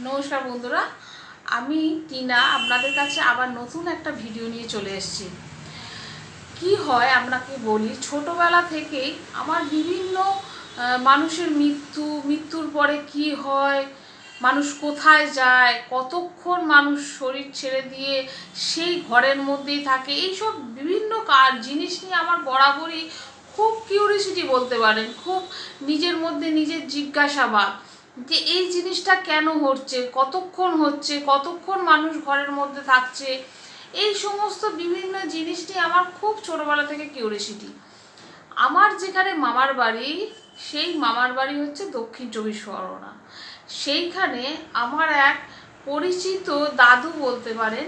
নমস্কার বন্ধুরা, আমি টিনা আপনাদের কাছে আবার নতুন একটা ভিডিও নিয়ে চলে এসেছি। কি হয় আপনাকে বলি, ছোটবেলা থেকেই আমার বিভিন্ন মানুষের মৃত্যুর পরে কি হয়, মানুষ কোথায় যায়, কতক্ষণ মানুষ শরীর ছেড়ে দিয়ে সেই ঘরের মধ্যেই থাকে, এইসব বিভিন্ন জিনিস নিয়ে আমার বরাবরই খুব কিউরিসিটি বলতে পারেন, খুব নিজের মধ্যে নিজের জিজ্ঞাসাবাদ যে এই জিনিসটা কেন হচ্ছে, কতক্ষণ মানুষ ঘরের মধ্যে থাকছে। এই সমস্ত বিভিন্ন জিনিস নিয়ে আমার খুব ছোটোবেলা থেকে কিউরিসিটি। আমার যেখানে মামার বাড়ি, সেই মামার বাড়ি হচ্ছে দক্ষিণ চব্বিশ পরগনা। সেইখানে আমার এক পরিচিত দাদু বলতে পারেন,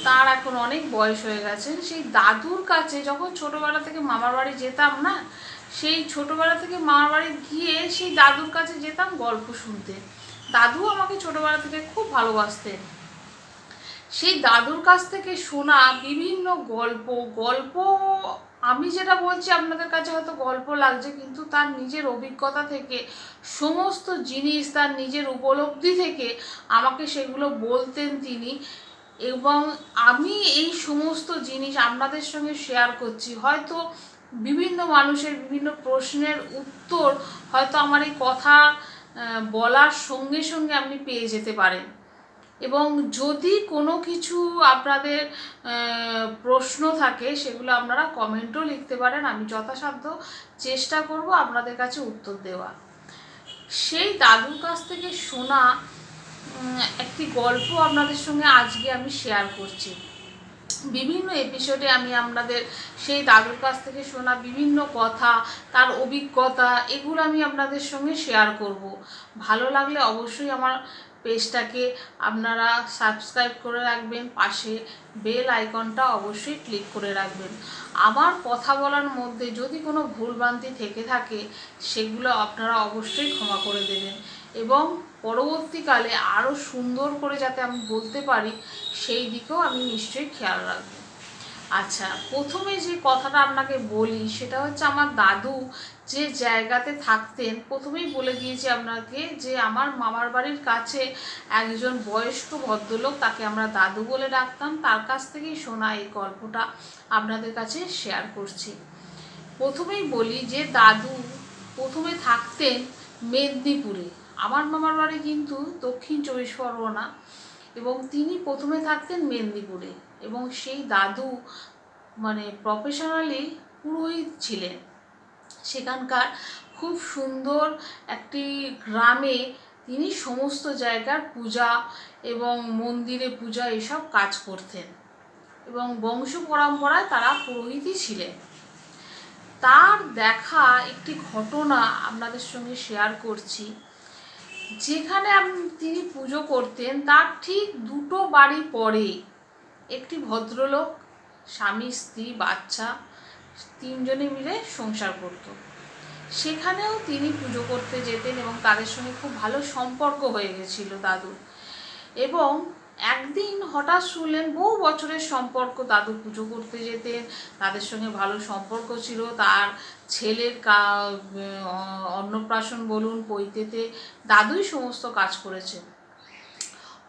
তার এখন অনেক বয়স হয়ে গেছে। সেই দাদুর কাছে যখন ছোটোবেলা থেকে মামার বাড়ি যেতাম না, সেই ছোটোবেলা থেকে মামার বাড়ি গিয়ে সেই দাদুর কাছে যেতাম গল্প শুনতে। দাদু আমাকে ছোটোবেলা থেকে খুব ভালোবাসতেন। সেই দাদুর কাছ থেকে শোনা বিভিন্ন গল্প আমি যেটা বলছি আপনাদের কাছে হয়তো গল্প লাগছে, কিন্তু তার নিজের অভিজ্ঞতা থেকে সমস্ত জিনিস, তার নিজের উপলব্ধি থেকে আমাকে সেগুলো বলতেন তিনি। এবং আমি এই সমস্ত জিনিস আপনাদের সঙ্গে শেয়ার করছি। হয়তো বিভিন্ন মানুষের বিভিন্ন প্রশ্নের উত্তর হয়তো আমার এই কথা বলার সঙ্গে সঙ্গে আপনি পেয়ে যেতে পারেন। এবং যদি কোনো কিছু আপনাদের প্রশ্ন থাকে, সেগুলো আপনারা কমেন্টও লিখতে পারেন, আমি যথাসাধ্য চেষ্টা করব আপনাদের কাছে উত্তর দেওয়া। সেই দাদুর কাছ থেকে শোনা একটি গল্প আপনাদের সঙ্গে আজকে আমি শেয়ার করছি। বিভিন্ন এপিসোডে আমি আপনাদের সেই দাদুর কাছ থেকে শোনা বিভিন্ন কথা, তার অভিজ্ঞতা, এগুলো আমি আপনাদের সঙ্গে শেয়ার করব। ভালো লাগলে অবশ্যই আমার পেজটাকে আপনারা সাবস্ক্রাইব করে রাখবেন, পাশে বেল আইকনটা অবশ্যই ক্লিক করে রাখবেন। আমার কথা বলার মধ্যে যদি কোনো ভুলভ্রান্তি থেকে থাকে, সেগুলো আপনারা অবশ্যই ক্ষমা করে দেবেন এবং পরবর্তীকালে আরও সুন্দর করে যাতে আমি বলতে পারি, সেই দিকেও আমি নিশ্চয়ই খেয়াল রাখবো। আচ্ছা, প্রথমে যে কথাটা আপনাকে বলি সেটা হচ্ছে, আমার দাদু যে জায়গাতে থাকতেন, প্রথমেই বলে দিয়েছি আপনাকে যে আমার মামার বাড়ির কাছে একজন বয়স্ক ভদ্রলোক, তাকে আমরা দাদু বলে ডাকতাম, তার কাছ থেকেই শোনা এই গল্পটা আপনাদের কাছে শেয়ার করছি। প্রথমেই বলি যে দাদু প্রথমে থাকতেন মেদিনীপুরে। আমার মামার বাড়ি কিন্তু দক্ষিণ চব্বিশ পরগনা, এবং তিনি প্রথমে থাকতেন মেদিনীপুরে। এবং সেই দাদু মানে প্রফেশনালি পুরোহিত ছিলেন। সেখানকার খুব সুন্দর একটি গ্রামে তিনি সমস্ত জায়গার পূজা এবং মন্দিরে পূজা এসব কাজ করতেন, এবং বংশ পরম্পরায় তারা পুরোহিতই ছিলেন। তার দেখা একটি ঘটনা আপনাদের সঙ্গে শেয়ার করছি। যেখানে তিনি পুজো করতেন, তার ঠিক দুটো বাড়ি পরে একটি ভদ্রলোক, স্বামী স্ত্রী বাচ্চা, তিনজনে মিলে সংসার করত। সেখানেও তিনি পুজো করতে যেতেন এবং তাদের সঙ্গে খুব ভালো সম্পর্ক হয়ে গেছিল দাদুর। এবং একদিন হঠাৎ শুনলেন, বহু বছরের সম্পর্ক, দাদু পুজো করতে যেতেন, তাদের সঙ্গে ভালো সম্পর্ক ছিল, তার ছেলের অন্নপ্রাশন বলুন, পৈতেতে দাদুই সমস্ত কাজ করেছে।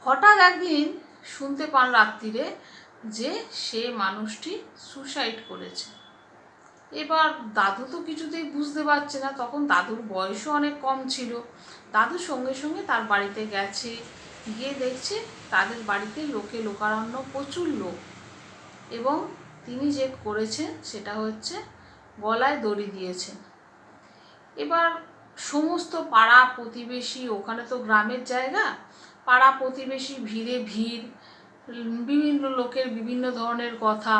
হঠাৎ একদিন শুনতে পান রাত্রিরে যে সে মানুষটি সুসাইড করেছে। এবার দাদু তো কিছুতেই বুঝতে পারছে না, তখন দাদুর বয়সও অনেক কম ছিল। দাদু সঙ্গে সঙ্গে তার বাড়িতে গেছে, গিয়ে দেখছে তাদের বাড়িতে লোকারণ্য, প্রচুর লোক। এবং তিনি যে করেছেন সেটা হচ্ছে গলায় দড়ি দিয়েছেন। এবার সমস্ত পাড়া প্রতিবেশী, ওখানে তো গ্রামের জায়গা, পাড়া প্রতিবেশী ভিড়ে ভিড়, বিভিন্ন লোকের বিভিন্ন ধরনের কথা,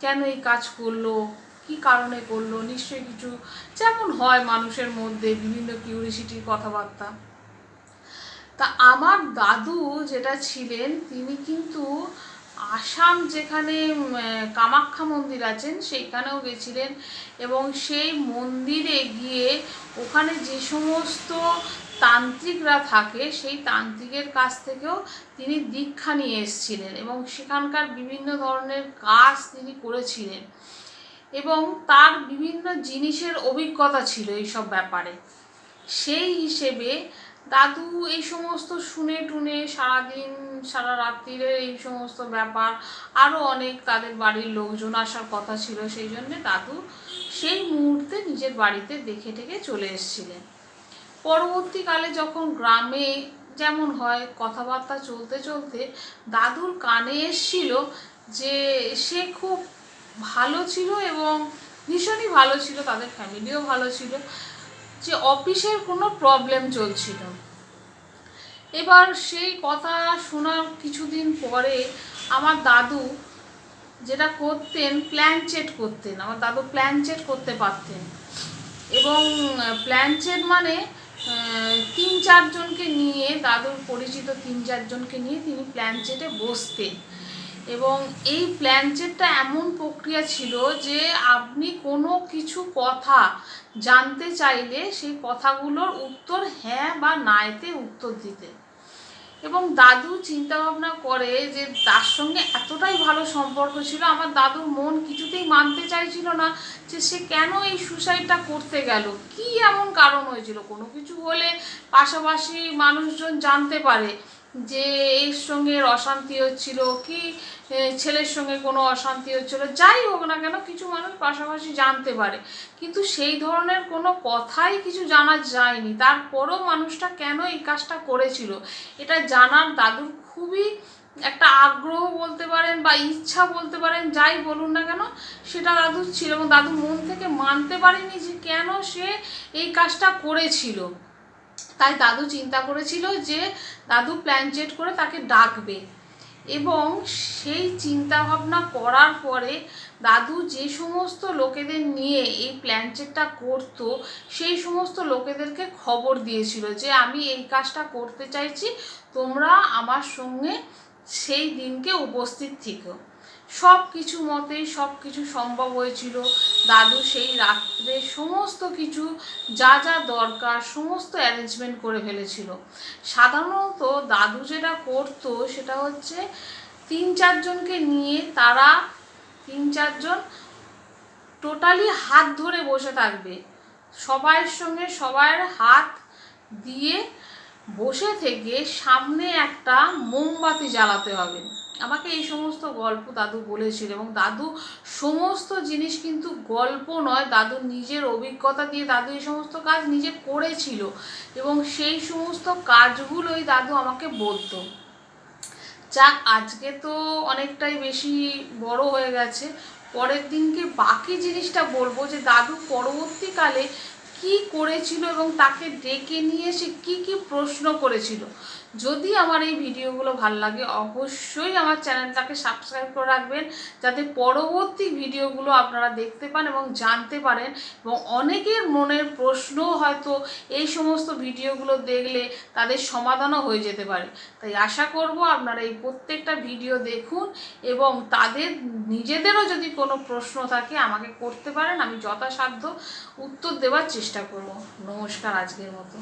কেন এই কাজ করলো, কি কারণে করলো, নিশ্চয়ই কিছু, যেমন হয় মানুষের মধ্যে বিভিন্ন কিউরিসিটির কথাবার্তা। তা আমার দাদু যেটা ছিলেন, তিনি কিন্তু আসাম, যেখানে কামাখ্যা মন্দির আছেন, সেইখানেও গেছিলেন। এবং সেই মন্দিরে গিয়ে ওখানে যে সমস্ত তান্ত্রিকরা থাকে, সেই তান্ত্রিকের কাছ থেকেও তিনি দীক্ষা নিয়ে এসেছিলেন এবং সেখানকার বিভিন্ন ধরনের কাজ তিনি করেছিলেন। এবং তার বিভিন্ন জিনিসের অভিজ্ঞতা ছিল এইসব ব্যাপারে। সেই হিসেবে দাদু এই সমস্ত শুনে টুনে সারাদিন সারা রাত্রিরে এই সমস্ত ব্যাপার, আরও অনেক তাদের বাড়ির লোকজন আসার কথা ছিল, সেই জন্যে দাদু সেই মুহূর্তে নিজের বাড়িতে দেখে টেকে চলে এসেছিলেন। পরবর্তীকালে যখন গ্রামে যেমন হয় কথাবার্তা চলতে চলতে দাদুর কানে এসেছিল যে সে খুব ভালো ছিল এবং ভীষণই ভালো ছিল, তাদের ফ্যামিলিও ভালো ছিল, যে অফিসের কোনো প্রবলেম চলছিল। এবার সেই কথা শোনার কিছুদিন পরে আমার দাদু যেটা করতেন, প্ল্যানচেট করতেন। আমার দাদু প্ল্যানচেট করতে পারতেন এবং প্ল্যানচেট মানে 3-4 জনকে নিয়ে, দাদুর পরিচিত 3-4 জনকে নিয়ে তিনি প্ল্যানচেটে বসতেন। এবং এই প্ল্যানচেটটা এমন প্রক্রিয়া ছিল যে আপনি কোনো কিছু কথা জানতে চাইলে সেই কথাগুলোর উত্তর হ্যাঁ বা নাতে উত্তর দিতেন। এবং দাদু চিন্তা ভাবনা করে যে তার সঙ্গে এতটাই ভালো সম্পর্ক ছিল, আমার দাদুর মন কিছুতেই মানতে চাইছিল না যে সে কেন এই সুসাইডটা করতে গেল, কি এমন কারণ হয়েছিল। কোনো কিছু হলে পাশাপাশি মানুষজন জানতে পারে যে এর সঙ্গে অশান্তি হচ্ছিল কি ছেলের সঙ্গে কোনো অশান্তি হচ্ছিল, যাই হোক না কেন কিছু মানুষ পাশাপাশি জানতে পারে, কিন্তু সেই ধরনের কোনো কথাই কিছু জানা যায়নি। তারপরও মানুষটা কেন এই কাজটা করেছিল এটা জানার দাদুর খুবই একটা আগ্রহ বলতে পারেন বা ইচ্ছা বলতে পারেন, যাই বলুন না কেন সেটা দাদুর ছিল। এবং দাদু মন থেকে মানতে পারেনি যে কেন সে এই কাজটা করেছিল। তাই দাদু চিন্তা করেছিল যে দাদু প্ল্যানচেট করে তাকে ডাকবে। এবং সেই চিন্তা ভাবনা করার পরে দাদু যে সমস্ত লোকেদের নিয়ে এই প্ল্যানচেটটা করতো সেই সমস্ত লোকেদেরকে খবর দিয়েছিল যে আমি এই কাজটা করতে চাইছি, তোমরা আমার সঙ্গে সেই দিনকে উপস্থিত থেকো। সব কিছু মতেই সব কিছু সম্ভব হয়েছিল। দাদু সেই রাত্রে সমস্ত কিছু যা যা দরকার সমস্ত অ্যারেঞ্জমেন্ট করে ফেলেছিল। সাধারণত দাদু যেটা করতো সেটা হচ্ছে 3-4 জনকে নিয়ে, তারা 3-4 জন টোটালি হাত ধরে বসে থাকবে, সবাইয়ের সঙ্গে সবার হাত দিয়ে বসে থেকে সামনে একটা মোমবাতি জ্বালাতে হবে। আমাকে এই সমস্ত গল্প দাদু বলেছিল এবং দাদু সমস্ত জিনিস কিন্তু গল্প নয়, দাদু নিজের অভিজ্ঞতা দিয়ে দাদু এই সমস্ত কাজ নিজে করেছিল এবং সেই সমস্ত কাজগুলোই দাদু আমাকে বলতো। যাক, আজকে তো অনেকটাই বেশি বড় হয়ে গেছে, পরের দিনকে বাকি জিনিসটা বলবো যে দাদু পরবর্তীকালে কি করেছিল এবং তাকে ডেকে নিয়ে সে কি কি প্রশ্ন করেছিল। যদি আমার এই ভিডিওগুলো ভালো লাগে অবশ্যই আমার চ্যানেলটাকে সাবস্ক্রাইব করে রাখবেন, যাতে পরবর্তী ভিডিওগুলো আপনারা দেখতে পান এবং জানতে পারেন। এবং অনেকের মনের প্রশ্ন হয়তো এই সমস্ত ভিডিওগুলো দেখলে তাদের সমাধানও হয়ে যেতে পারে। তাই আশা করব আপনারা এই প্রত্যেকটা ভিডিও দেখুন এবং তাদের নিজেদেরও যদি কোনো প্রশ্ন থাকে আমাকে করতে পারেন, আমি যথাসাধ্য উত্তর দেওয়ার চেষ্টা করব। নমস্কার, আজকের মতো।